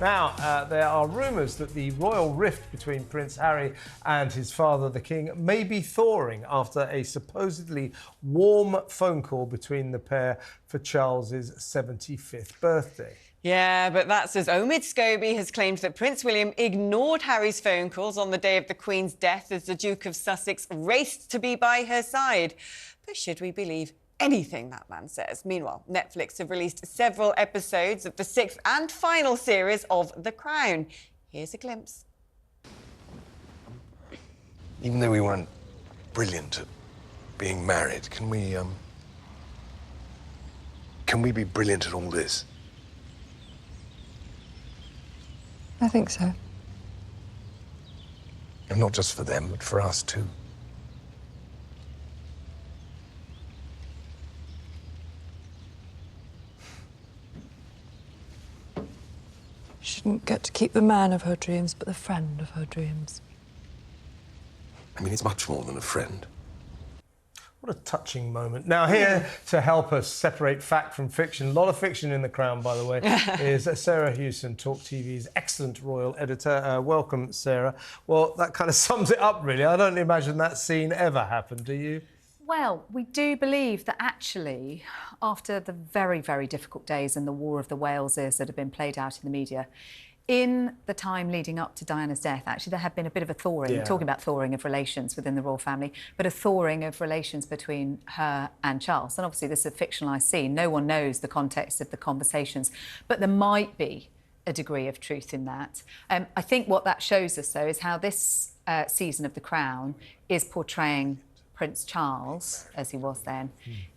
Now, there are rumours that the royal rift between Prince Harry and his father, the King, may be thawing after a supposedly warm phone call between the pair for Charles's 75th birthday. Yeah, but that's as Omid Scobie has claimed that Prince William ignored Harry's phone calls on the day of the Queen's death as the Duke of Sussex raced to be by her side. But should we believe anything that man says? Meanwhile, Netflix have released several episodes of the 6th and final series of The Crown. Here's a glimpse. Even though we weren't brilliant at being married, can we be brilliant at all this? I think so. And not just for them, but for us too. She didn't get to keep the man of her dreams, but the friend of her dreams. I mean, it's much more than a friend. What a touching moment. Now, here to help us separate fact from fiction, a lot of fiction in The Crown, by the way, is Sarah Hewson, TalkTV's excellent royal editor. Welcome, Sarah. Well, that kind of sums it up, really. I don't imagine that scene ever happened, do you? Well, we do believe that actually, after the very, very difficult days and the War of the Waleses that have been played out in the media, in the time leading up to Diana's death, actually, there had been a bit of a thawing, talking about thawing of relations within the royal family, but a thawing of relations between her and Charles. And obviously, this is a fictionalised scene. No one knows the context of the conversations, but there might be a degree of truth in that. I think what that shows us, though, is how this season of The Crown is portraying Prince Charles, as he was then,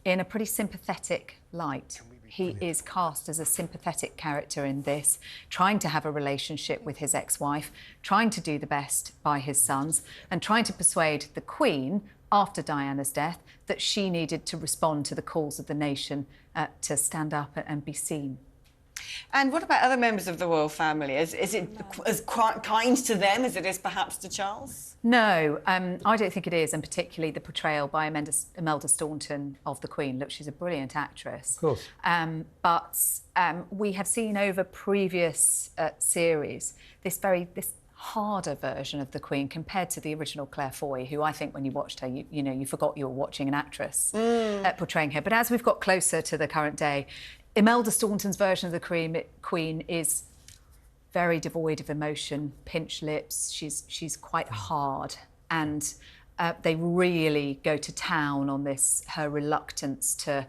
in a pretty sympathetic light. He is cast as a sympathetic character in this, trying to have a relationship with his ex-wife, trying to do the best by his sons, and trying to persuade the Queen, after Diana's death, that she needed to respond to the calls of the nation to stand up and be seen. And what about other members of the royal family? Is it as kind to them as it is perhaps to Charles? No, I don't think it is, and particularly the portrayal by Imelda Staunton of the Queen. Look, she's a brilliant actress. Of course. But we have seen over previous series this harder version of the Queen compared to the original Claire Foy, who I think when you watched her, you forgot you were watching an actress portraying her. But as we've got closer to the current day, Imelda Staunton's version of the Queen is very devoid of emotion, pinched lips. She's quite hard, and they really go to town on this, her reluctance to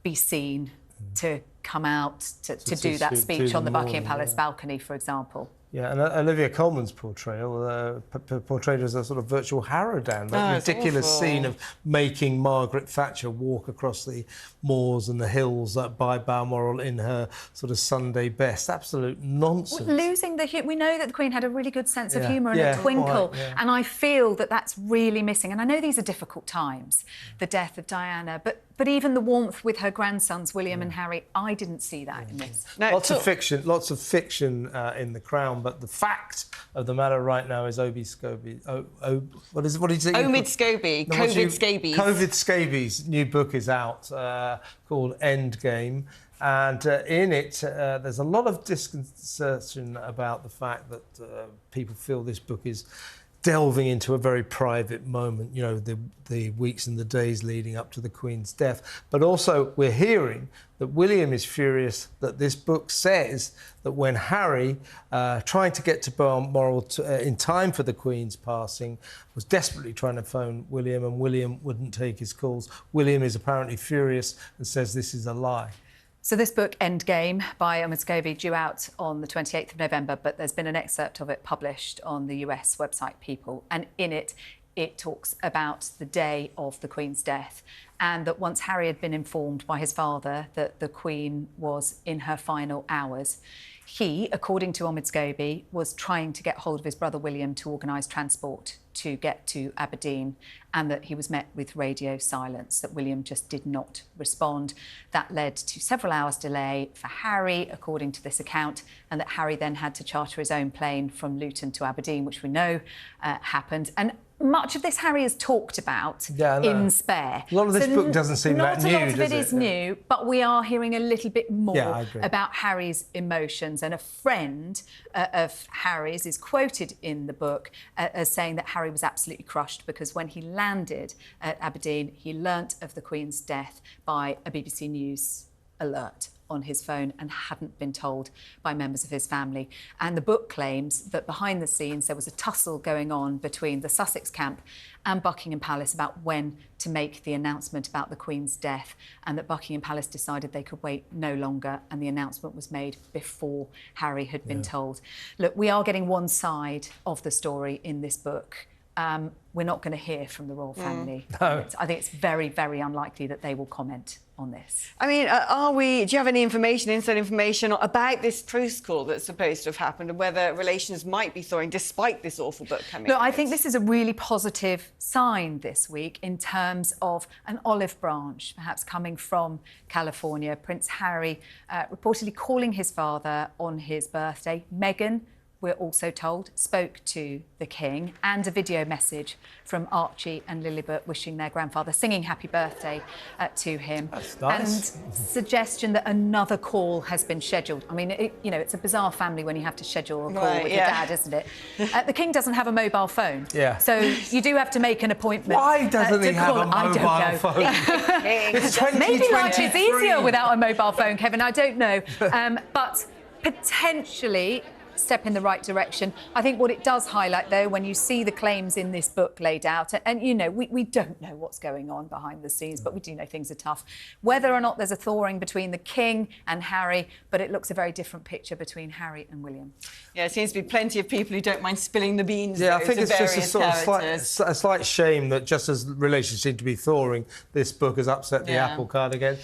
be seen, to come out, to do that speech on the Buckingham Palace balcony, for example. Yeah, and Olivia Colman's portrayal, portrayed as a sort of virtual Harrodan, that ridiculous scene of making Margaret Thatcher walk across the moors and the hills by Balmoral in her sort of Sunday best. Absolute nonsense. Losing the humour. We know that the Queen had a really good sense of humour and a twinkle, and I feel that that's really missing. And I know these are difficult times, the death of Diana, but even the warmth with her grandsons, William and Harry, I didn't see that in this. No, lots of fiction in The Crown, but the fact of the matter right now is Omid Scobie. What is it? Omid Scobie. Omid Scobie's new book is out called Endgame. And in it, there's a lot of disconcertion about the fact that people feel this book is delving into a very private moment, you know, the weeks and the days leading up to the Queen's death. But also, we're hearing that William is furious that this book says that when Harry, trying to get to Balmoral in time for the Queen's passing, was desperately trying to phone William and William wouldn't take his calls. William is apparently furious and says this is a lie. So this book, Endgame, by Omid Scobie, due out on the 28th of November, but there's been an excerpt of it published on the US website People, and in it, it talks about the day of the Queen's death, and that once Harry had been informed by his father that the Queen was in her final hours, he, according to Omid Scobie, was trying to get hold of his brother William to organise transport to get to Aberdeen, and that he was met with radio silence, that William just did not respond. That led to several hours delay for Harry, according to this account, and that Harry then had to charter his own plane from Luton to Aberdeen, which we know happened. And much of this Harry has talked about Yeah, I know. in Spare. A lot of this book doesn't seem that new, Not a lot of does it is it? new, but we are hearing a little bit more Yeah, I agree. about Harry's emotions. And a friend of Harry's is quoted in the book as saying that Harry was absolutely crushed because when he landed at Aberdeen, he learnt of the Queen's death by a BBC News alert on his phone and hadn't been told by members of his family. And the book claims that behind the scenes there was a tussle going on between the Sussex camp and Buckingham Palace about when to make the announcement about the Queen's death, and that Buckingham Palace decided they could wait no longer, and the announcement was made before Harry had been told. Look, we are getting one side of the story in this book. We're not going to hear from the royal family. No. I think it's very, very unlikely that they will comment on this. I mean, do you have any inside information about this truce call that's supposed to have happened and whether relations might be thawing despite this awful book coming Look, out? I think this is a really positive sign this week in terms of an olive branch, perhaps coming from California. Prince Harry reportedly calling his father on his birthday. Meghan, we're also told, spoke to the King, and a video message from Archie and Lilibet wishing their grandfather, singing happy birthday to him. That's nice. And suggestion that another call has been scheduled. I mean, it's a bizarre family when you have to schedule a call with your dad, isn't it? The King doesn't have a mobile phone. Yeah. So you do have to make an appointment. Why doesn't he have a mobile phone? It's Maybe life is 2023. easier without a mobile phone, Kevin, I don't know. But potentially step in the right direction. I think what it does highlight, though, when you see the claims in this book laid out, and, we don't know what's going on behind the scenes, but we do know things are tough. Whether or not there's a thawing between the King and Harry, but it looks a very different picture between Harry and William. Yeah, it seems to be plenty of people who don't mind spilling the beans. Yeah, I though, think to it's just a various sort of characters. slight shame that just as relations seem to be thawing, this book has upset the Yeah. apple cart again.